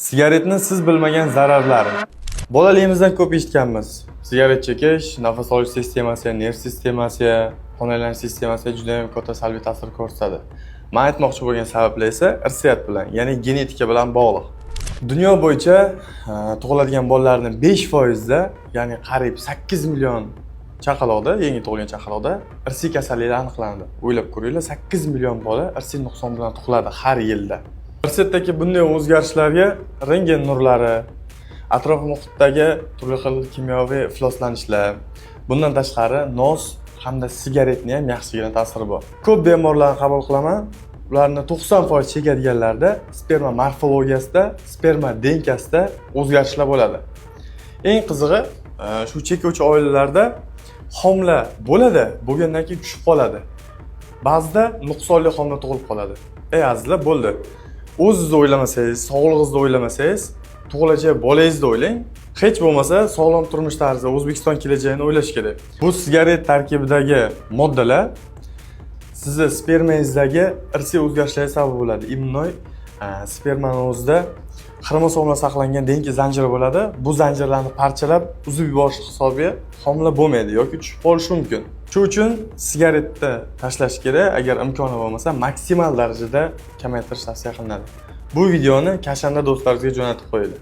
Sigaretni siz bilmagan zararlari. Bolaligimizdan ko'p eshitganmiz. Sigaret chekish nafas olish sistemasiga, nerv sistemasiga, qon aylanish sistemasiga juda ham katta salbiy ta'sir ko'rsatadi. Men aytmoqchi bo'lgan sabablar esa irsiyat bilan, ya'ni genetika bilan bog'liq. Dunyo bo'yicha tug'iladigan bolalarning 5% da, ya'ni qariyb 8 million chaqaloqda, yangi tug'ilgan chaqaloqda irsiy kasalliklar aniqlandi. O'ylab ko'ringlar, 8 million bola irsiy nuqson bilan tug'iladi har yilda. Irsiyatdagi bunday o'zgarishlarga rentgen nurlari, atrof muhitdagi turli xil kimyoviy ifloslanishlar, bundan tashqari nos hamda sigaretning ham yaxshigina ta'siri bor. Ko'p bemorlarni qabul qilaman. Ularning 90% chekadiganlarda sperma morfologiyasida, sperma denkasida o'zgarishlar bo'ladi. Eng qizig'i, shu chekuvchi oilalarda homila bo'ladi, bo'lgandan keyin tushib qoladi. Ba'zida nuqsonli homila tug'ilib qoladi. Azizlar, bo'ldi. O'zingizni o'ylamasangiz, sog'lig'ingizni o'ylamasangiz, tug'ilajak bolangizni o'ylang. Hech bo'lmasa sog'lom turmush tarzi, O'zbekiston kelajagini o'ylash kerak. Bu sigaret tarkibidagi moddalar sizni spermangizdagi irsiy o'zgarishlarga sabab bo'ladi. Immunoy spermaning o'zida xromosomlar saqlangan dengiz zanjiri bo'ladi. Bu zanjirlarni parchalab, uzib yuborish hisobiga homila bo'lmaydi yoki tushib qolishi mumkin. Shuning uchun sigaretni tashlash kerak, agar imkoni bo'lmasa maksimal darajada kamaytirish tavsiya qilinadi. Bu videoni kashandar do'stlaringizga jo'natib qo'ying.